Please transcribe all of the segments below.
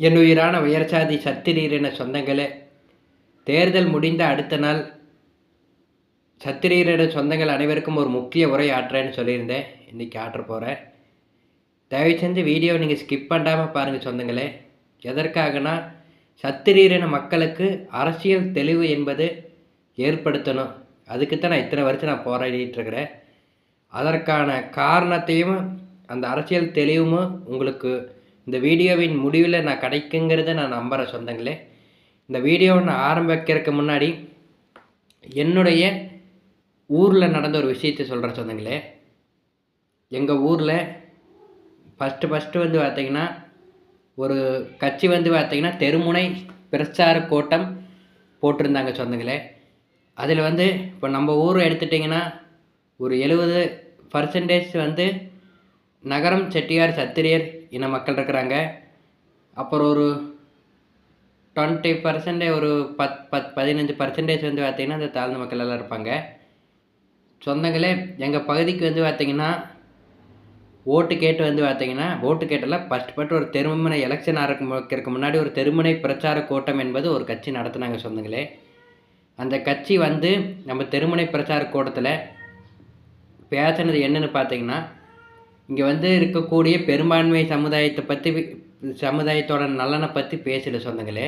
என்னுயிரான உயர்சாதி சத்திரியரின சொந்தங்களே, தேர்தல் முடிந்த அடுத்த நாள் சத்திரியரின சொந்தங்கள் அனைவருக்கும் ஒரு முக்கிய உரை ஆற்றுறேன்னு சொல்லியிருந்தேன். இன்றைக்கி ஆற்ற போகிறேன். தயவு செஞ்சு வீடியோவை நீங்கள் ஸ்கிப் பண்ணாமல் பாருங்கள் சொந்தங்களே. எதற்காகனா, சத்திரியரின மக்களுக்கு அரசியல் தெளிவு என்பது ஏற்படுத்தணும். அதுக்குத்தான் நான் இத்தனை வருஷம் நான் போராடிட்டுருக்கிறேன். அதற்கான காரணத்தையும் அந்த அரசியல் தெளிவும் உங்களுக்கு இந்த வீடியோவின் முடிவில் நான் கிடைக்குங்கிறத நான் நம்புகிறேன் சொந்தங்களே. இந்த வீடியோவை நான் ஆரம்பிக்கிறதுக்கு முன்னாடி என்னுடைய ஊரில் நடந்த ஒரு விஷயத்தை சொல்கிறேன் சொந்தங்களே. எங்கள் ஊரில் ஃபஸ்ட்டு வந்து பார்த்திங்கன்னா ஒரு கட்சி வந்து பார்த்திங்கன்னா தெருமுனை பிரச்சார கூட்டம் போட்டிருந்தாங்க சொந்தங்களே. அதில் வந்து இப்போ நம்ம ஊர் எடுத்துட்டிங்கன்னா ஒரு 70% வந்து நகரம் செட்டியார் சத்திரியர் இன மக்கள் இருக்கிறாங்க. அப்புறம் ஒரு 20% ஒரு 15% வந்து பார்த்திங்கன்னா இந்த தாழ்ந்த மக்கள் எல்லாம் இருப்பாங்க சொந்தங்களே. எங்கள் பகுதிக்கு வந்து பார்த்திங்கன்னா ஓட்டு கேட்டு வந்து பார்த்திங்கன்னா ஓட்டு கேட்டெல்லாம் ஃபஸ்ட்டு ஒரு தெருமுனை எலெக்ஷன் ஆரம்பிக்கிறதுக்கு முன்னாடி ஒரு தெருமுனை பிரச்சார கூட்டம் என்பது ஒரு கட்சி நடத்துனாங்க சொந்தங்களே. அந்த கட்சி வந்து நம்ம தெருமுனை பிரச்சார கூட்டத்தில் பேசினது என்னென்னு பார்த்திங்கன்னா, இங்கே வந்து இருக்கக்கூடிய பெரும்பான்மை சமுதாயத்தை பற்றி சமுதாயத்தோட நலனை பற்றி பேசல சொந்தங்களே.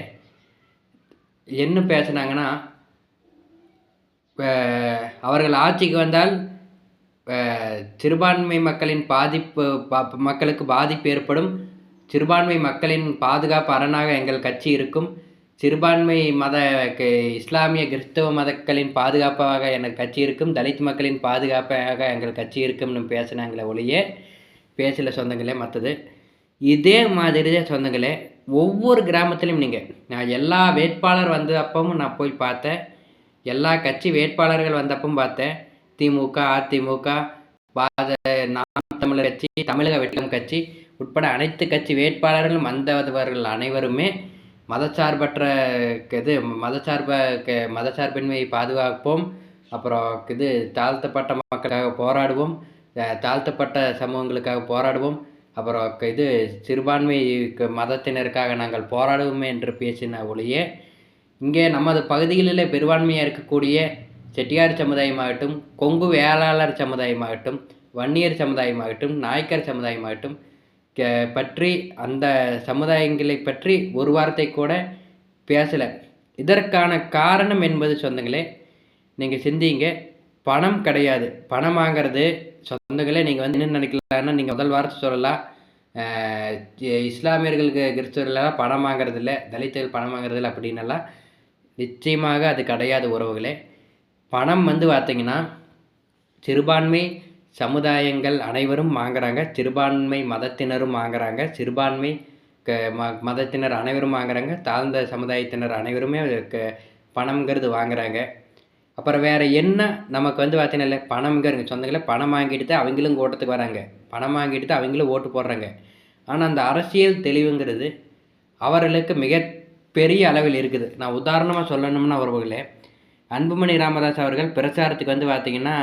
என்ன பேசுனாங்கன்னா, அவர்கள் ஆட்சிக்கு வந்தால் சிறுபான்மை மக்களின் மக்களுக்கு பாதிப்பு ஏற்படும். சிறுபான்மை மக்களின் பாதுகாப்பு அரணாக எங்கள் கட்சி இருக்கும். சிறுபான்மை இஸ்லாமிய கிறிஸ்தவ மக்களின் பாதுகாப்பாக எங்கள் கட்சி இருக்கும். தலித் மக்களின் பாதுகாப்பாக எங்கள் கட்சி இருக்கும்னு பேசினாங்களே ஒழிய பேசல சொந்தங்களே. மற்றது இதே மாதிரி தான் சொந்தங்களே. ஒவ்வொரு கிராமத்துலேயும் நான் எல்லா வேட்பாளர் வந்த அப்பவும் நான் போய் பார்த்தேன். எல்லா கட்சி வேட்பாளர்கள் வந்தப்பவும் பார்த்தேன். திமுக, அதிமுக, நாம் தமிழர் கட்சி, தமிழக வெட்கம் கட்சி உட்பட அனைத்து கட்சி வேட்பாளர்களும் வந்தவர்கள் அனைவருமே மதச்சார்பற்ற மதச்சார்பின்மையை பாதுகாப்போம். அப்புறம் தாழ்த்தப்பட்ட மக்களுக்காக போராடுவோம், தாழ்த்தப்பட்ட சமூகங்களுக்காக போராடுவோம், அப்புறம் சிறுபான்மை மதத்தினருக்காக நாங்கள் போராடுவோமே என்று பேசின ஒழிய, இங்கே நமது பகுதிகளில் பெரும்பான்மையாக இருக்கக்கூடிய செட்டியார் சமுதாயமாகட்டும், கொங்கு வேளாளர் சமுதாயமாகட்டும், வன்னியர் சமுதாயமாகட்டும், நாயக்கர் சமுதாயமாகட்டும் பற்றி அந்த சமுதாயங்களை பற்றி ஒரு வார்த்தை கூட பேசலை. இதற்கான காரணம் என்பது சொந்தங்களே, நீங்கள் சிந்திங்க. பணம் கிடையாது. பணம் வாங்கிறது சொந்தங்களே. நீங்கள் வந்து என்ன நினைக்கலாம்னா, நீங்கள் முதல் வார்த்தை சொல்லலாம், இஸ்லாமியர்களுக்கு கிறிஸ்தவர்களெல்லாம் பணம் வாங்கிறதில்ல, தலித்துகள் பணம் வாங்கிறதில்ல அப்படின்னலாம். நிச்சயமாக அது கிடையாது உறவுகளே. பணம் வந்து பார்த்திங்கன்னா சிறுபான்மை சமுதாயங்கள் அனைவரும் வாங்குறாங்க, சிறுபான்மை மதத்தினரும் வாங்குறாங்க, சிறுபான்மை மதத்தினர் அனைவரும் வாங்குறாங்க, தாழ்ந்த சமுதாயத்தினர் அனைவருமே பணம்ங்கிறது வாங்குறாங்க. அப்புறம் வேறு என்ன நமக்கு வந்து பார்த்தீங்கன்னா பணம்ங்கிறங்க சொந்தங்களை. பணம் வாங்கிட்டு தான் அவங்களும் ஓட்டத்துக்கு வராங்க, பணம் வாங்கிட்டு தான் அவங்களும் ஓட்டு போடுறாங்க. ஆனால் அந்த அரசியல் தெளிவுங்கிறது அவர்களுக்கு மிகப்பெரிய அளவில் இருக்குது. நான் உதாரணமாக சொல்லணும்னா உறவுகளே, அன்புமணி ராமதாஸ் அவர்கள் பிரச்சாரத்துக்கு வந்து பார்த்திங்கன்னா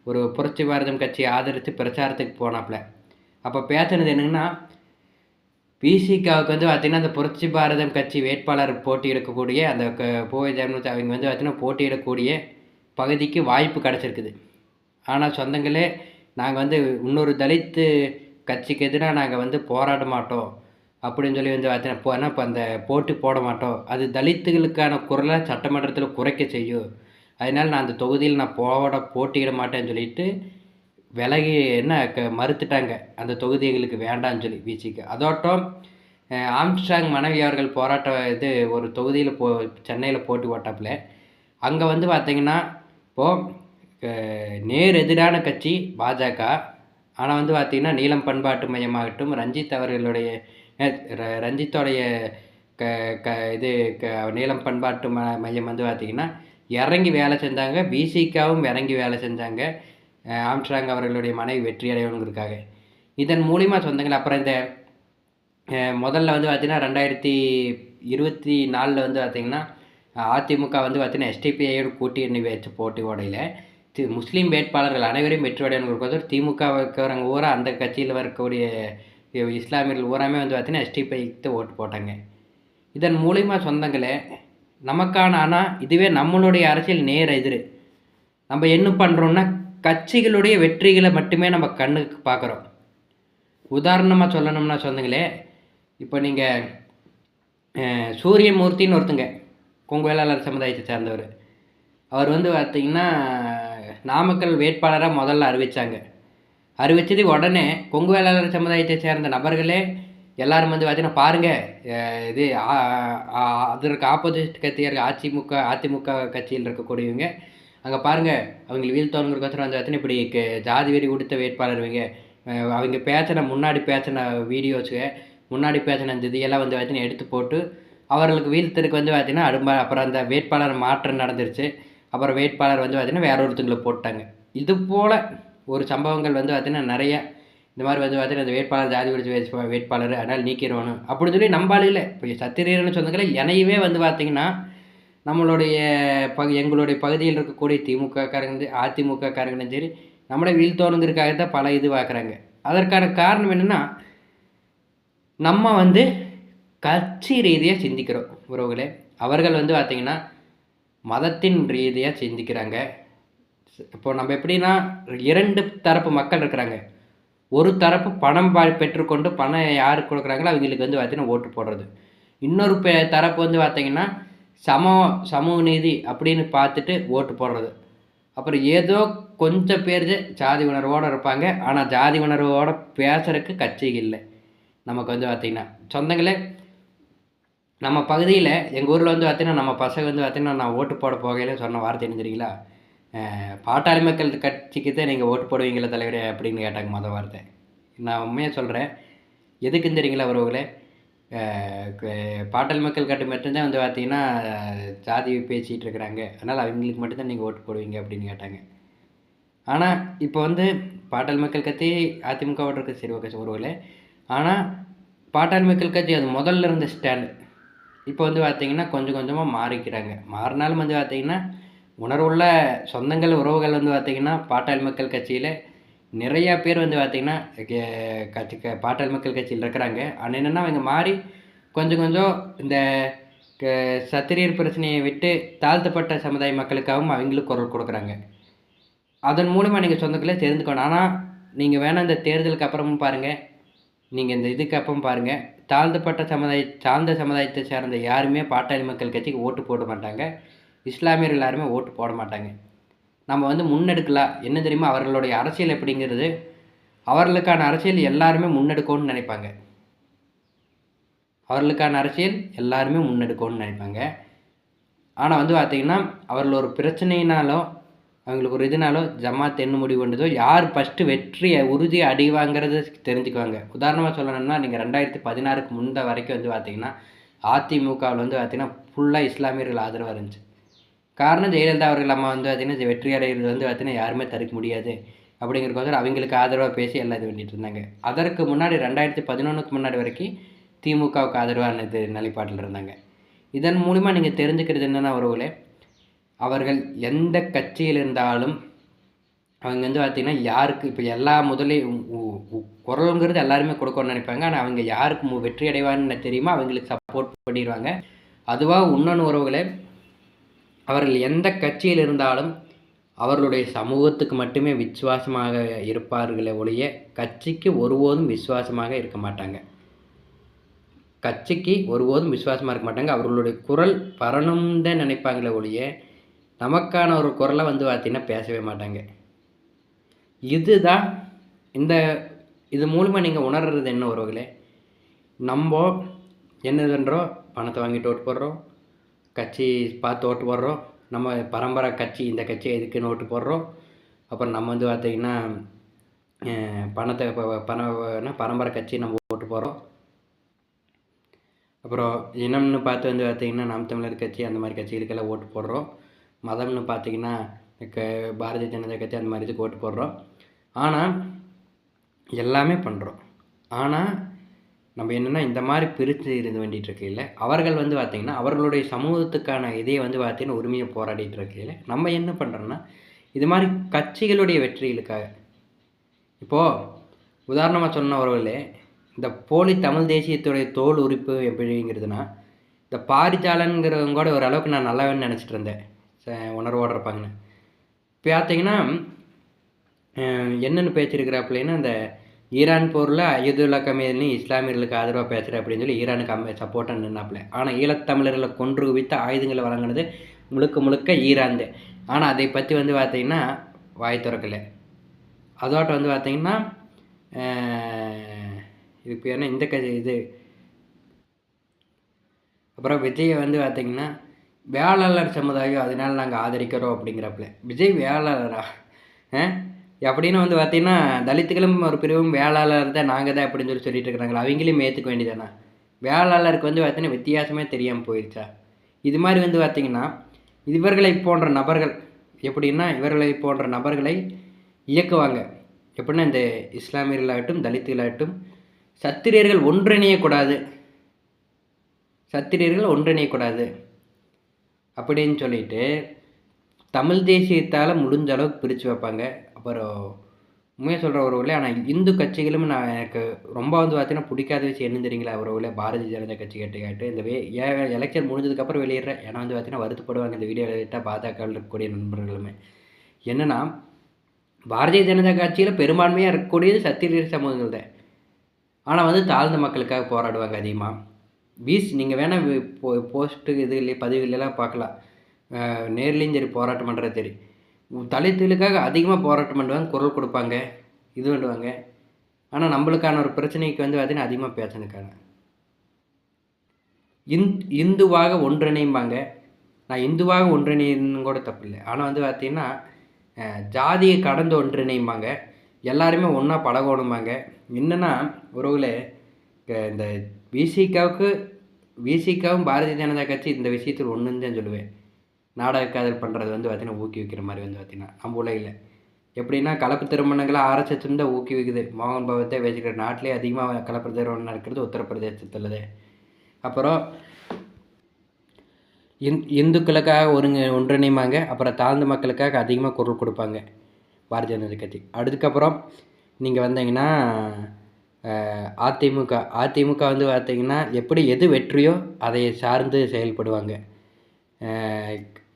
ஒரு புரட்சி பாரதம் கட்சியை ஆதரித்து பிரச்சாரத்துக்கு போனாப்புல. அப்போ பேசினது என்னங்கன்னா, பிசிகாவுக்கு வந்து பார்த்திங்கன்னா அந்த புரட்சி பாரதம் கட்சி வேட்பாளர் போட்டியிடக்கூடிய அந்த ஜெயலலிதா அவங்க வந்து பார்த்திங்கன்னா போட்டியிடக்கூடிய பகுதிக்கு வாய்ப்பு கிடச்சிருக்குது. ஆனால் சொந்தங்களே, நாங்கள் வந்து இன்னொரு தலித்து கட்சிக்கு எதிராக நாங்கள் வந்து போராட மாட்டோம் அப்படின்னு சொல்லி வந்து பார்த்தீங்கன்னா இப்போ அந்த போட்டி போட மாட்டோம், அது தலித்துகளுக்கான குரலை சட்டமன்றத்தில் குறைக்க செய்யும், அதனால் நான் அந்த தொகுதியில் நான் போட்டியிட மாட்டேன்னு சொல்லிட்டு விலகி மறுத்துட்டாங்க. அந்த தொகுதி எங்களுக்கு வேண்டாம்னு சொல்லி பிசிக்கு. அதோட்டம் ஆம்ஸ்ட்ராங் மனைவி அவர்கள் போராட்டம் ஒரு தொகுதியில் சென்னையில் போட்டி போட்டாப்புல. அங்கே வந்து பார்த்திங்கன்னா இப்போது நேர் எதிரான கட்சி பாஜக. ஆனால் வந்து பார்த்திங்கன்னா நீலம் பண்பாட்டு மையமாகட்டும், ரஞ்சித்தோடைய நீலம் பண்பாட்டு மையம் வந்து பார்த்திங்கன்னா இறங்கி வேலை செஞ்சாங்க. பிசிகாவும் இறங்கி வேலை செஞ்சாங்க ஆம்ஸ்ட்ராங் அவர்களுடைய மனைவி வெற்றி அடையணுங்கிறதுக்காக. இதன் மூலிமா சொந்தங்கள் அப்புறம் இந்த முதல்ல வந்து பார்த்திங்கன்னா 2024 வந்து பார்த்திங்கன்னா அதிமுக வந்து பார்த்திங்கன்னா எஸ்டிபிஐயோட கூட்டணி வச்சு போட்டி ஓடையில் முஸ்லீம் வேட்பாளர்கள் அனைவரையும் வெற்றி அடையணுங்கிறதுக்கோசரம் திமுக இருக்கிறவங்க ஊரா அந்த கட்சியில் வரக்கூடிய இஸ்லாமியர்கள் பூராமே வந்து பார்த்தீங்கன்னா எஸ்டிபிஐக்கு ஓட்டு போட்டாங்க. இதன் மூலிமா சொந்தங்களே நமக்கான ஆனால் இதுவே நம்மளுடைய அரசியல் நேர் எதிர். நம்ம என்ன பண்ணுறோம்னா கட்சிகளுடைய வெற்றிகளை மட்டுமே நம்ம கண்ணுக்கு பார்க்குறோம். உதாரணமாக சொல்லணும்னா சொந்தங்களே, இப்போ நீங்கள் சூரியமூர்த்தின்னு ஒருத்தங்க கொங்கு வேளாளர் சமுதாயத்தை சார்ந்தவர். அவர் வந்து பார்த்திங்கன்னா நாமக்கல் வேட்பாளராக முதல்ல அறிவித்தது உடனே கொங்கு வேளாளர் சமுதாயத்தை சேர்ந்த நபர்களே எல்லாரும் வந்து பார்த்தீங்கன்னா பாருங்கள், இது அதற்கு ஆப்போசிட் கட்சியாக அதிமுக கட்சியில் இருக்கக்கூடியவங்க அங்கே பாருங்கள், அவங்களுக்கு வீழ்த்தோணுங்கிறக்கோசரம் வந்து பார்த்தீங்கன்னா இப்படி ஜாதி வெறி கொடுத்த வேட்பாளர் அவங்க முன்னாடி பேசின வீடியோஸு, முன்னாடி பேசின இந்த இதையெல்லாம் வந்து பார்த்தீங்கன்னா எடுத்து போட்டு அவர்களுக்கு வீழ்த்ததுக்கு வந்து பார்த்தீங்கன்னா அப்புறம் அந்த வேட்பாளர் மாற்றம் நடந்துருச்சு. அப்புறம் வேட்பாளர் வந்து பார்த்தீங்கன்னா வேற ஒருத்தங்களை போட்டாங்க. இது போல் ஒரு சம்பவங்கள் வந்து பார்த்தீங்கன்னா நிறைய இந்த மாதிரி வந்து பார்த்தீங்கன்னா இந்த வேட்பாளர் ஜாதி வெறிச்ச வேட்பாளர் அதனால் நீக்கிடுவானு அப்படின்னு சொல்லி நம்பாலையில் இப்போ சத்திரியர்னு சொன்னதில் என்னையவே வந்து பார்த்திங்கன்னா நம்மளுடைய எங்களுடைய பகுதியில் இருக்கக்கூடிய திமுககாரங்க அதிமுககாரங்களும் சரி நம்மளை வீழ்த்தோணுங்கிறதுக்காக தான் பல இது பார்க்குறாங்க. அதற்கான காரணம் என்னென்னா நம்ம வந்து கட்சி ரீதியாக சிந்திக்கிறோம் உறவுகளே. அவர்கள் வந்து பார்த்திங்கன்னா மதத்தின் ரீதியாக சிந்திக்கிறாங்க. இப்போது நம்ம எப்படின்னா 2 தரப்பு மக்கள் இருக்கிறாங்க. ஒரு தரப்பு பணம் பெற்றுக்கொண்டு பணம் யாருக்கு கொடுக்குறாங்களோ அவங்களுக்கு வந்து பார்த்திங்கன்னா ஓட்டு போடுறது. இன்னொரு தரப்பு வந்து பார்த்திங்கன்னா சமூக நீதி அப்படின்னு பார்த்துட்டு ஓட்டு போடுறது. அப்புறம் ஏதோ கொஞ்சம் பேர் ஜாதி உணர்வோடு இருப்பாங்க. ஆனால் ஜாதி உணர்வோடு பேசுறதுக்கு கட்சி இல்லை. நமக்கு வந்து பார்த்திங்கன்னா சொந்தங்களே, நம்ம பகுதியில் எங்கள் ஊரில் வந்து பார்த்திங்கன்னா நம்ம பசங்க வந்து பார்த்திங்கன்னா நான் ஓட்டு போட போகையில் சொன்ன வார்த்தை என்ன தெரியுங்களா? பாட்டாளி மக்கள் கட்சிக்கு தான் நீங்கள் ஓட்டு போடுவீங்களா தலைவரே அப்படின்னு கேட்டாங்க மொதல் வார்த்தை. நான் உண்மையாக சொல்கிறேன், எதுக்குன்னு தெரியுங்களா உறவுகளே? பாட்டாளி மக்கள் கட்சி மட்டும்தான் வந்து பார்த்திங்கன்னா ஜாதி பேசிகிட்டு இருக்கிறாங்க, அதனால் அவங்களுக்கு மட்டும்தான் நீங்கள் ஓட்டு போடுவீங்க அப்படின்னு கேட்டாங்க. ஆனால் இப்போ வந்து பாட்டாளி மக்கள் கட்சி அதிமுக ஓட்டுருக்கு சரி ஓகே உறவுகளே. ஆனால் பாட்டாளி மக்கள் கட்சி அது முதல்ல இருந்த ஸ்டாண்டு இப்போ வந்து பார்த்திங்கன்னா கொஞ்சம் கொஞ்சமாக மாறிக்கிறாங்க. மாறினாலும் வந்து பார்த்திங்கன்னா உணர்வுள்ள சொந்தங்கள் உறவுகள் வந்து பார்த்திங்கன்னா பாட்டாளி மக்கள் கட்சியில் நிறையா பேர் வந்து பார்த்திங்கன்னா பாட்டாளி மக்கள் கட்சியில் இருக்கிறாங்க. ஆனால் என்னென்னா அவங்க மாறி கொஞ்சம் கொஞ்சம் இந்த சத்திரியர் பிரச்சனையை விட்டு தாழ்த்தப்பட்ட சமுதாய மக்களுக்காகவும் அவங்களுக்கு குரல் கொடுக்குறாங்க. அதன் மூலமாக நீங்கள் சொந்தங்களே தெரிந்துக்கணும். ஆனால் நீங்கள் வேணால் இந்த தேர்தலுக்கு அப்புறமும் பாருங்கள், நீங்கள் இந்த இதுக்கு அப்புறம் பாருங்கள், தாழ்த்தப்பட்ட சார்ந்த சமுதாயத்தை சேர்ந்த யாருமே பாட்டாளி மக்கள் கட்சிக்கு ஓட்டு போட மாட்டாங்க. இஸ்லாமியர்கள் எல்லாருமே ஓட்டு போட மாட்டாங்க. நம்ம வந்து முன்னெடுக்கலாம். என்ன தெரியுமா, அவர்களுடைய அரசியல் எப்படிங்கிறது, அவர்களுக்கான அரசியல் எல்லாருமே முன்னெடுக்கணும்னு நினைப்பாங்க. ஆனால் வந்து பார்த்திங்கன்னா அவர்கள் ஒரு பிரச்சனையினாலோ அவங்களுக்கு ஒரு இதுனாலோ ஜமாத் என்ன முடிவு பண்ணுதோ, யார் ஃபஸ்ட்டு வெற்றியை உறுதி அடைவாங்கிறது தெரிஞ்சுக்குவாங்க. உதாரணமாக சொல்லணும்னா நீங்கள் 2016க்கு முன்பு வரைக்கும் வந்து பார்த்திங்கன்னா அதிமுகவில் வந்து பார்த்திங்கன்னா ஃபுல்லாக இஸ்லாமியர்கள் ஆதரவாக இருந்துச்சு. காரணம் ஜெயலலிதா அவர்கள் நம்ம வந்து பார்த்திங்கன்னா வெற்றி அடைகிறது வந்து பார்த்திங்கன்னா யாருமே தடுக்க முடியாது அப்படிங்கிறக்கோசரம் அவங்களுக்கு ஆதரவாக பேசி எல்லாம் இது பண்ணிட்டு இருந்தாங்க. அதற்கு முன்னாடி 2011க்கு முன்னாடி வரைக்கும் திமுகவுக்கு ஆதரவான நிலைப்பாட்டில் இருந்தாங்க. இதன் மூலிமா நீங்கள் தெரிஞ்சுக்கிறது என்னென்னா உறவுகளே, அவர்கள் எந்த கட்சியில் இருந்தாலும் அவங்க வந்து பார்த்திங்கன்னா யாருக்கு இப்போ எல்லா குரலுங்கிறது எல்லாருமே கொடுக்கணும்னு நினைப்பாங்க. ஆனால் அவங்க யாருக்கு வெற்றி அடைவான்னு தெரியுமா அவங்களுக்கு சப்போர்ட் பண்ணிடுவாங்க. அதுவாக இன்னொன்று உறவுகளே, அவர்கள் எந்த கட்சியில் இருந்தாலும் அவர்களுடைய சமூகத்துக்கு மட்டுமே விசுவாசமாக இருப்பார்களே ஒழிய கட்சிக்கு ஒருபோதும் விசுவாசமாக இருக்க மாட்டாங்க. அவர்களுடைய குரல் பரணும்னு தான் நினைப்பாங்களே ஒழிய நமக்கான ஒரு குரலை வந்து பார்த்திங்கன்னா பேசவே மாட்டாங்க. இதுதான் இது மூலமாக நீங்கள் உணர்றது என்ன உறவுகளே, நம்ம என்ன பண்ணுறோம், பணத்தை வாங்கிட்டு ஓட்டு போடுறோம், கட்சி பார்த்து ஓட்டு போடுறோம், நம்ம பரம்பரை கட்சி இந்த கட்சி எதுக்குன்னு ஓட்டு போடுறோம். அப்புறம் நம்ம வந்து பார்த்திங்கன்னா பரம்பரை கட்சி நம்ம ஓட்டு போடுறோம். அப்புறம் இனம்னு பார்த்து வந்து பார்த்திங்கன்னா நாம் தமிழர் கட்சி அந்த மாதிரி கட்சிகளுக்கெல்லாம் ஓட்டு போடுறோம். மதம்னு பார்த்திங்கன்னா பாரதிய ஜனதா கட்சி அந்த மாதிரி இதுக்கு ஓட்டு போடுறோம். ஆனால் எல்லாமே பண்ணுறோம். ஆனால் நம்ம என்னென்னா இந்த மாதிரி பிரித்து இருந்து வேண்டிகிட்டு இருக்கையில் அவர்கள் வந்து பார்த்திங்கன்னா அவர்களுடைய சமூகத்துக்கான இதே வந்து பார்த்திங்கன்னா உரிமையை போராடிட்டு இருக்கையில் நம்ம என்ன பண்ணுறோன்னா இது மாதிரி கட்சிகளுடைய வெற்றிகளுக்காக இப்போது உதாரணமாக சொன்னவர்களே இந்த போலி தமிழ் தேசியத்துடைய தோல் உரிப்பு எப்படிங்கிறதுனா, இந்த பாரிஜாலன்கிறவங்க கூட ஓரளவுக்கு நான் நல்லவன்னு நினச்சிட்டு இருந்தேன், உணர்வோடு இருப்பாங்கன்னு. இப்போ பார்த்தீங்கன்னா என்னென்னு பேசியிருக்கிறாப்புலன்னா, இந்த ஈரான் போரில் அயதுல்லா கமேனி இஸ்லாமியர்களுக்கு ஆதரவாக பேசுகிற அப்படின்னு சொல்லி ஈரானுக்கு சப்போர்ட்டாக நின்னாப்புல. ஆனால் ஈழத்தமிழர்களை கொன்று குவித்த ஆயுதங்களை வழங்கினது முழுக்க முழுக்க ஈரான். ஆனால் அதை பற்றி வந்து பார்த்தீங்கன்னா வாய் திறக்கலை. அதோட்ட வந்து பார்த்தீங்கன்னா இது பேர் என்ன இந்த இது அப்புறம் விஜயை வந்து பார்த்தீங்கன்னா வேளாளர் சமுதாயம் அதனால் நாங்கள் ஆதரிக்கிறோம் அப்படிங்கிறப்பல. விஜய் வேளாளரா அப்படின்னு வந்து பார்த்தீங்கன்னா தலித்துகளும் ஒரு பிரிவும் வேளாளர் தான் நாங்கள் தான் அப்படின்னு சொல்லிட்டு இருக்கிறாங்களா? அவங்களையும் ஏற்றுக்க வேண்டியதானா? வேளாளருக்கு வந்து பார்த்தீங்கன்னா வித்தியாசமே தெரியாமல் போயிடுச்சா? இது மாதிரி வந்து பார்த்தீங்கன்னா இவர்களை போன்ற நபர்கள் எப்படின்னா இவர்களை போன்ற நபர்களை இயக்குவாங்க. எப்படின்னா இந்த இஸ்லாமியர்களாகட்டும் தலித்துகளாகட்டும் சத்திரியர்கள் ஒன்றிணையக்கூடாது அப்படின்னு சொல்லிட்டு தமிழ் தேசியத்தால் முடிஞ்ச அளவுக்கு பிரித்து வைப்பாங்க. அப்புறம் உண்மையாக சொல்கிற உறவுகளே, ஆனால் இந்து கட்சிகளும் நான் எனக்கு ரொம்ப வந்து பார்த்தீங்கன்னா பிடிக்காத விஷயம் என்ன தெரியுங்களா உறவுகளே? பாரதிய ஜனதா கட்சி கேட்டு இந்த எலெக்ஷன் முடிஞ்சதுக்கப்புறம் வெளியிடுறேன். ஏன்னா வந்து பார்த்தீங்கன்னா வருத்தப்படுவாங்க இந்த வீடியோ வெளியிட்டால் பாஜகவில் இருக்கக்கூடிய நண்பர்களுமே. என்னென்னா பாரதிய ஜனதா கட்சியில் பெரும்பான்மையாக இருக்கக்கூடியது சத்திரியர் சமூகங்கள் தான். ஆனால் வந்து தாழ்ந்த மக்களுக்காக போராடுவாங்க அதிகமாக. நீங்கள் வேணால் போஸ்ட்டு இது இல்லை பதிவுகளெல்லாம் பார்க்கலாம். நேர்லேயும் சரி போராட்டம் பண்ணுறது சரி தலித்துகளுக்காக அதிகமாக போராட்டம் பண்ணுவாங்க, குரல் கொடுப்பாங்க, இது பண்ணுவாங்க. ஆனால் நம்மளுக்கான ஒரு பிரச்சனைக்கு வந்து பார்த்தீங்கன்னா அதிகமாக பேசணுக்காங்க. இந்துவாக ஒன்றிணைம்பாங்க. நான் இந்துவாக ஒன்றிணைன்னு கூட தப்பு இல்லை. ஆனால் வந்து பார்த்தீங்கன்னா ஜாதியை கடந்து ஒன்றிணைம்பாங்க. எல்லாருமே ஒன்றா பழகணும்பாங்க. என்னென்னா உறவுகளே, இந்த விசிகாவும் பாரதிய ஜனதா கட்சி இந்த விஷயத்தில் ஒன்றுன்னு தான் சொல்லுவேன். நாடக காதல் பண்ணுறது வந்து பார்த்தீங்கன்னா ஊக்குவிக்கிற மாதிரி வந்து பார்த்தீங்கன்னா நம்ம உலகில் எப்படின்னா கலப்பு திருமணங்களை ஆர்எஸ்எஸ் தான் ஊக்குவிக்குது. மோகன் பகவத்தை வச்சுக்கிற நாட்டிலே அதிகமாக கலப்பு திருமணம் நடக்கிறது உத்தரப்பிரதேசத்தில் தான். அப்புறம் இந்துக்களுக்காக ஒன்றிணைமாங்க. அப்புறம் தாழ்ந்த மக்களுக்காக அதிகமாக குரல் கொடுப்பாங்க பாரதிய ஜனதா கட்சி. அதுக்கப்புறம் நீங்கள் வந்தீங்கன்னா அதிமுக வந்து பார்த்தீங்கன்னா எப்படி எது வெற்றியோ அதை சார்ந்து செயல்படுவாங்க.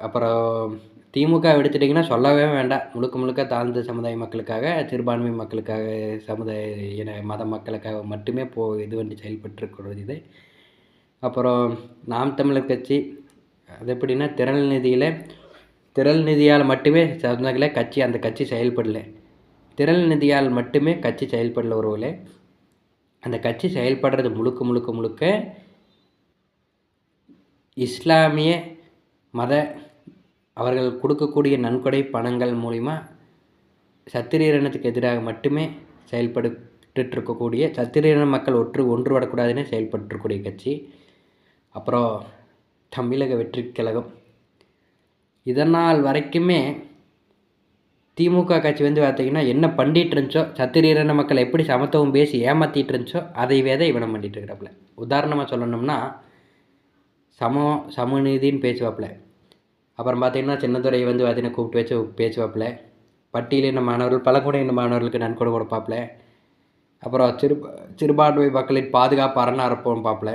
அப்புறம் திமுக எடுத்துட்டிங்கன்னா சொல்லவே வேண்டாம். முழுக்க தாழ்ந்த சமுதாய மக்களுக்காக, சிறுபான்மை மக்களுக்காக, சமுதாய மத மக்களுக்காக மட்டுமே இது பண்ணி செயல்பட்டுருக்கிறது இது. அப்புறம் நாம் தமிழர் கட்சி அது எப்படின்னா திரள் நிதியால் மட்டுமே சொந்தங்களே கட்சி அந்த கட்சி செயல்படலை. திரள் நிதியால் மட்டுமே கட்சி செயல்படல உறவுகளே. அந்த கட்சி செயல்படுறது முழுக்க இஸ்லாமிய மத அவர்கள் கொடுக்கக்கூடிய நன்கொடை பணங்கள் மூலிமா சத்திரியனத்துக்கு எதிராக மட்டுமே செயல்பட்டுருக்கக்கூடிய சத்திரியன மக்கள் ஒன்றுபடக்கூடாதுன்னு செயல்பட்டுருக்கூடிய கட்சி. அப்புறம் தமிழக வெற்றி கழகம். இதனால் வரைக்குமே திமுக கட்சி வந்து பார்த்திங்கன்னா என்ன பண்ணிகிட்டு இருந்துச்சோ, சத்திரியன மக்கள் எப்படி சமத்துவம் பேசி ஏமாற்றிட்டு இருந்துச்சோ அதை இவனம் பண்ணிகிட்டு இருக்கிறாப்புல. உதாரணமாக சொல்லணும்னா சமநீதின்னு பேசுவாப்புல. அப்புறம் பார்த்திங்கன்னா சின்னத்துறையை வந்து பார்த்திங்கன்னா கூப்பிட்டு வச்சு பேசுவாப்புல. பட்டியலின மாணவர்கள் பழங்குடியின மாணவர்களுக்கு நன்கொடை கொடுப்பாப்புல. அப்புறம் சிறுபான்மை மக்களின் பாதுகாப்பு அரணாரப்போம் பார்ப்பல.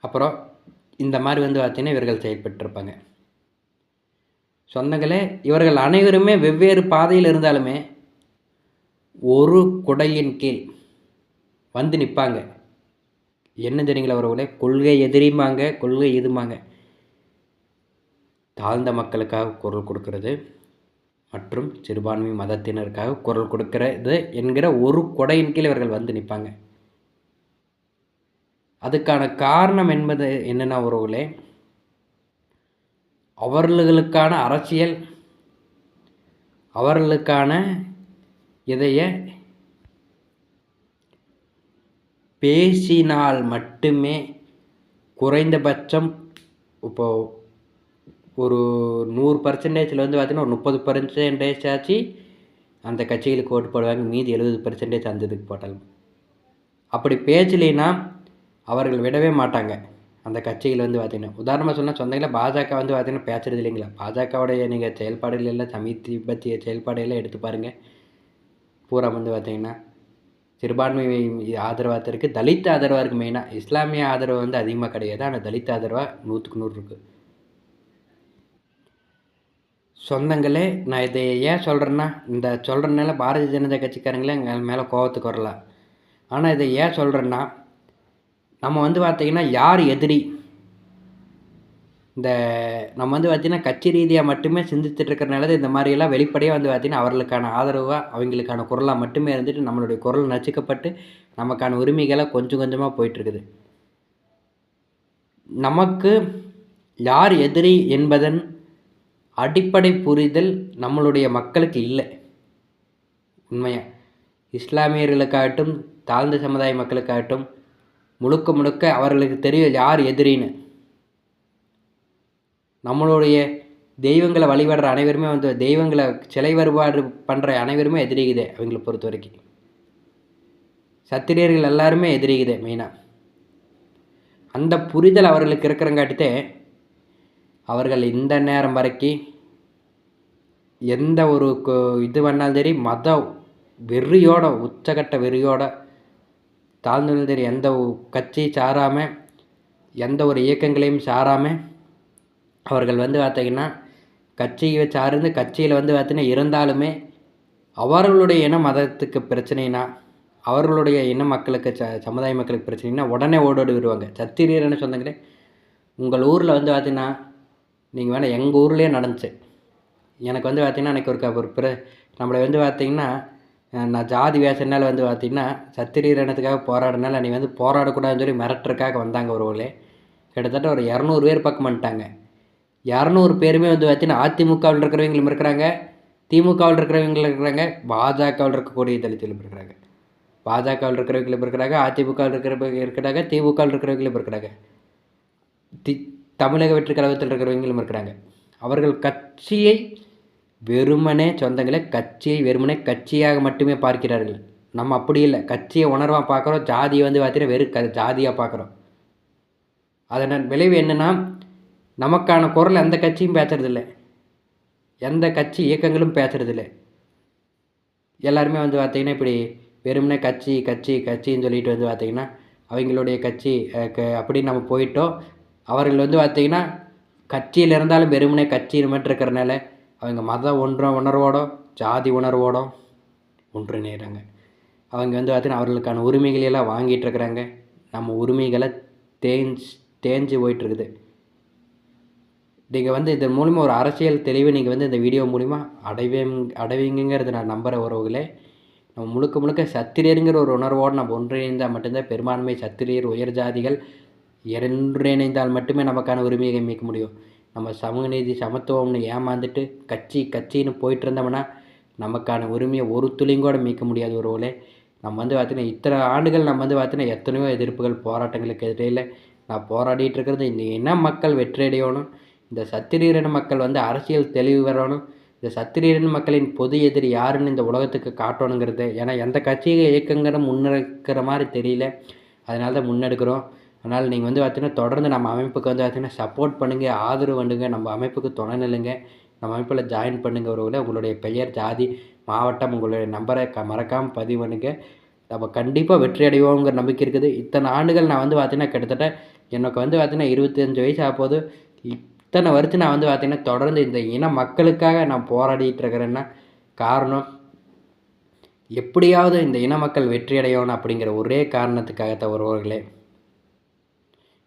அப்புறம் இந்த மாதிரி வந்து பார்த்திங்கன்னா இவர்கள் செயல்பட்டுருப்பாங்க. சொந்தங்களே, இவர்கள் அனைவருமே வெவ்வேறு பாதையில் இருந்தாலுமே ஒரு குடையின் கீழ் வந்து நிற்பாங்க. என்ன தெரியுங்களா உறவுகளே? கொள்கை எதிரிம்பாங்க, கொள்கை இதுமாங்க. தாழ்ந்த மக்களுக்காக குரல் கொடுக்கறது மற்றும் சிறுபான்மை மதத்தினருக்காக குரல் கொடுக்கிறது என்கிற ஒரு கொடையின் கீழ் இவர்கள் வந்து நிற்பாங்க. அதுக்கான காரணம் என்பது என்னென்ன உறவுகளே? அவர்களுக்கான அரசியல், அவர்களுக்கான இதைய பேசினால் மட்டுமே குறைந்தபட்சம் இப்போது ஒரு 100% வந்து பார்த்திங்கன்னா ஒரு 30% ஆச்சு அந்த கட்சிகளுக்கு ஓட்டு போடுவாங்க. மீதி 70% அந்த இதுக்கு போட்டாலும். அப்படி பேசலைன்னா அவர்கள் விடவே மாட்டாங்க அந்த கட்சிகள் வந்து பார்த்திங்கன்னா. உதாரணமாக சொன்னால் சொந்தங்கள பாஜக வந்து பார்த்திங்கன்னா பேசுறது இல்லைங்களா? பாஜகவுடைய நீங்கள் செயல்பாடுகள் எல்லாம் சமீபத்திய செயல்பாடுகள்லாம் எடுத்து பாருங்கள். பூரா வந்து பார்த்திங்கன்னா சிறுபான்மை ஆதரவாக இருக்குது, தலித் ஆதரவாக இருக்குது. மெயினாக இஸ்லாமிய ஆதரவு வந்து அதிகமாக கிடையாது, ஆனால் தலித் ஆதரவாக 100க்கு 100 இருக்குது. சொந்தங்களே, நான் இதை ஏன் சொல்கிறேன்னா, இந்த சொல்கிறனால பாரதிய ஜனதா கட்சிக்காரங்களே எங்கள் மேலே கோபத்துக்கு வரலாம். ஆனால் இதை ஏன் சொல்கிறேன்னா, நம்ம வந்து பார்த்திங்கன்னா யார் எதிரி, இந்த நம்ம வந்து பார்த்திங்கன்னா கட்சி ரீதியாக மட்டுமே சிந்தித்துட்டு இருக்கிறனால இந்த மாதிரியெல்லாம் வெளிப்படையாக வந்து பார்த்திங்கன்னா அவர்களுக்கான ஆதரவாக அவங்களுக்கான குரலாக மட்டுமே இருந்துட்டு நம்மளுடைய குரல் நச்சுக்கப்பட்டு நமக்கான உரிமைகளை கொஞ்சம் கொஞ்சமாக போயிட்டுருக்குது. நமக்கு யார் எதிரி என்பதன் அடிப்படை புரிதல் நம்மளுடைய மக்களுக்கு இல்லை. உண்மையாக இஸ்லாமியர்களுக்காகட்டும் தாழ்ந்த சமுதாய மக்களுக்காகட்டும் முழுக்க முழுக்க அவர்களுக்கு தெரியும் யார் எதிரின்னு. நம்மளுடைய தெய்வங்களை வழிபடுற அனைவருமே வந்து தெய்வங்களை சிலை வழிபாடு பண்ணுற அனைவருமே எதிரிக்குது. அவங்களை பொறுத்த வரைக்கும் சத்திரியர்கள் எல்லாருமே எதிரிக்குது. மெயினாக அந்த புரிதல் அவர்களுக்கு இருக்கிறங்காட்டித்தே அவர்கள் இந்த நேரம் வரைக்கும் எந்த ஒரு இது பண்ணாலும் சரி, மத வெறியோட உச்சகட்ட வெறியோட தாழ்ந்தாலும் சரி, எந்த கட்சி சாராமல் எந்த ஒரு இயக்கங்களையும் சாராமல் அவர்கள் வந்து பார்த்திங்கன்னா கட்சியை சார்ந்து கட்சியில் வந்து பார்த்திங்கன்னா இருந்தாலுமே அவர்களுடைய இன மதத்துக்கு பிரச்சனைனா, அவர்களுடைய இன மக்களுக்கு சமுதாய மக்களுக்கு பிரச்சனைனா உடனே ஓடோடி வருவாங்க. சத்திரியர்னு சொந்தங்களே, உங்கள் ஊரில் வந்து பார்த்திங்கன்னா நீங்கள் வேணால் எங்கள் ஊர்லேயே நடந்துச்சு. எனக்கு வந்து பார்த்திங்கன்னா எனக்கு ஒரு நம்மளை வந்து பார்த்திங்கன்னா நான் ஜாதி வேஷனால வந்து பார்த்திங்கன்னா சத்திரியர் இனத்துக்காக போராடினால நீ வந்து போராடக்கூடாதுன்னு சொல்லி மிரட்டுறதுக்காக வந்தாங்க ஒருவர்களே. கிட்டத்தட்ட ஒரு 200 பேர் பக்கம் பண்ணிட்டாங்க. 200 பேருமே வந்து பார்த்திங்கன்னா அதிமுகவில் இருக்கிறவங்களும் இருக்கிறாங்க, திமுகவில் இருக்கிறவங்களும் இருக்கிறாங்க, பாஜகவில் இருக்கக்கூடிய தலித்துகளும் இருக்கிறாங்க. பாஜகவில் இருக்கிறவங்களும் இருக்கிறாங்க, அதிமுகவில் இருக்கிறாங்க, திமுகவில் இருக்கிறவங்களும் இருக்கிறாங்க, தமிழக வெற்றி கழகத்தில் இருக்கிறவங்களும் இருக்கிறாங்க. அவர்கள் கட்சியை வெறுமனே சொந்தங்களே கட்சியை வெறுமனே கட்சியாக மட்டுமே பார்க்கிறார்கள். நம்ம அப்படி இல்லை, கட்சியை உணர்வாக பார்க்குறோம், ஜாதியை வந்து பார்த்திங்கன்னா வெறும் ஜாதியாக பார்க்குறோம். அதன் விளைவு என்னென்னா, நமக்கான குரல் எந்த கட்சியும் பேசுறதில்லை, எந்த கட்சி இயக்கங்களும் பேசுறதில்லை. எல்லாருமே வந்து பார்த்திங்கன்னா இப்படி வெறுமனே கட்சி கட்சி கட்சின்னு சொல்லிட்டு வந்து பார்த்திங்கன்னா அவங்களுடைய கட்சி அப்படின்னு நம்ம போயிட்டோம். அவர்கள் வந்து பார்த்திங்கன்னா கட்சியில் இருந்தாலும் வெறுமனே கட்சியில் மட்டும் இருக்கிறனால அவங்க மத உணர்வோட ஜாதி உணர்வோட ஒன்றிணைகிறாங்க. அவங்க வந்து பார்த்திங்கன்னா அவர்களுக்கான உரிமைகளெல்லாம் வாங்கிட்டு இருக்கிறாங்க. நம்ம உரிமைகளை தேஞ்சு போயிட்டுருக்குது. நீங்கள் வந்து இதன் மூலிமா ஒரு அரசியல் தெளிவு நீங்கள் வந்து இந்த வீடியோ மூலிமா அடைவீங்கிறது நான் நம்புகிற உறவுகளே. நம்ம முழுக்க முழுக்க சத்திரியருங்கிற ஒரு உணர்வோடு நம்ம ஒன்றிணைந்தால் மட்டும்தான் பெரும்பான்மை சத்திரியர் உயர் ஜாதிகள் ஒன்றிணைந்தால் மட்டுமே நமக்கான உரிமையை மீட்க முடியும். நம்ம சமூக நீதி சமத்துவம்னு ஏமாந்துட்டு கட்சின்னு போயிட்டு இருந்தோம்னா நமக்கான உரிமையை ஒரு துளிங்கூட மீட்க முடியாது உறவுகளே. நம்ம வந்து பார்த்திங்கன்னா இத்தனை ஆண்டுகள் நம்ம வந்து பார்த்திங்கன்னா எத்தனையோ எதிர்ப்புகள் போராட்டங்களுக்கு எதிரில் நான் போராடிட்டு இருக்கிறது. இந்த இன மக்கள் வெற்றியடையணும், இந்த சத்திரியரின மக்கள் வந்து அரசியல் தெளிவு வரணும், இந்த சத்திரியரின மக்களின் பொது எதிரி யாருன்னு இந்த உலகத்துக்கு காட்டணுங்கிறது. ஏன்னா எந்த கட்சியை இயக்கங்கிற முன்னெடுக்கிற மாதிரி தெரியல, அதனால தான் முன்னெடுக்கிறோம். அதனால் நீங்கள் வந்து பார்த்திங்கன்னா தொடர்ந்து நம்ம அமைப்புக்கு வந்து பார்த்திங்கன்னா சப்போர்ட் பண்ணுங்கள், ஆதரவு பண்ணுங்கள், நம்ம அமைப்புக்கு துணை நில்லுங்க, நம்ம அமைப்பில் ஜாயின் பண்ணுங்கள் உறவுகளே. உங்களுடைய பெயர், ஜாதி, மாவட்டம், உங்களுடைய நம்பரை மறக்காமல் பதிவு பண்ணுங்கள். நம்ம கண்டிப்பாக வெற்றி அடைவோங்கிற நம்பிக்கை இருக்குது. இத்தனை ஆண்டுகள் நான் வந்து பார்த்திங்கன்னா கிட்டத்தட்ட எனக்கு வந்து பார்த்திங்கன்னா 25 வயசு ஆகும்போது இத்தனை வருஷம் நான் வந்து பார்த்திங்கன்னா தொடர்ந்து இந்த இன மக்களுக்காக நான் போராடிட்டு இருக்கிறேன்னா காரணம் எப்படியாவது இந்த இன மக்கள் வெற்றி அடையணும் அப்படிங்கிற ஒரே காரணத்துக்காகத்தான் உறவுகளே.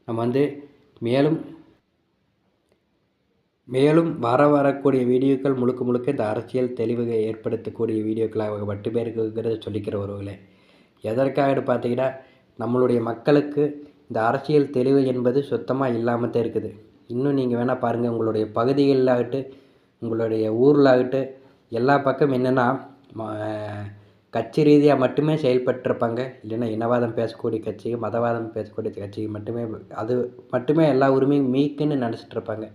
நம்ம வந்து மேலும் வரக்கூடிய வீடியோக்கள் முழுக்க இந்த அரசியல் தெளிவுகளை ஏற்படுத்தக்கூடிய வீடியோக்களாக மட்டுமே இருக்குங்கிறத சொல்லிக்கிற உறவுகளே. எதற்காக பார்த்திங்கன்னா நம்மளுடைய மக்களுக்கு இந்த அரசியல் தெளிவு என்பது சுத்தமாக இல்லாமல் தான் இருக்குது. இன்னும் நீங்கள் வேணால் பாருங்கள், உங்களுடைய பகுதிகளிலாகட்டும் உங்களுடைய ஊரிலாகட்டும் எல்லா பக்கம் என்னென்னா கட்சி ரீதியாக மட்டுமே செயல்பட்டுருப்பாங்க. இல்லைன்னா இனவாதம் பேசக்கூடிய கட்சி, மதவாதம் பேசக்கூடிய கட்சி மட்டுமே எல்லா உரிமையும் மீக்குன்னு நினச்சிட்ருப்பாங்க.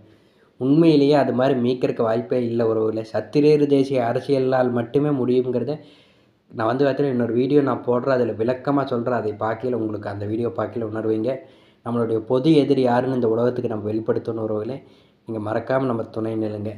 உண்மையிலேயே அது மாதிரி மீக்கிறதுக்கு வாய்ப்பே இல்லை உறவுகளே. சத்திரியர் தேசிய அரசியலால் மட்டுமே முடியுங்கிறத நான் வந்து பார்த்திங்கன்னா இன்னொரு வீடியோ நான் போடுறேன், அதில் விளக்கமாக சொல்கிறேன். அதை பார்க்கல உங்களுக்கு அந்த வீடியோ பார்க்கல உணர்வீங்க. நம்மளுடைய பொது எதிரி யாருன்னு இந்த உலகத்துக்கு நம்ம வெளிப்படுத்தணும் உறவுகளே. நீங்கள் மறக்காமல் நம்ம துணை நில்லுங்க.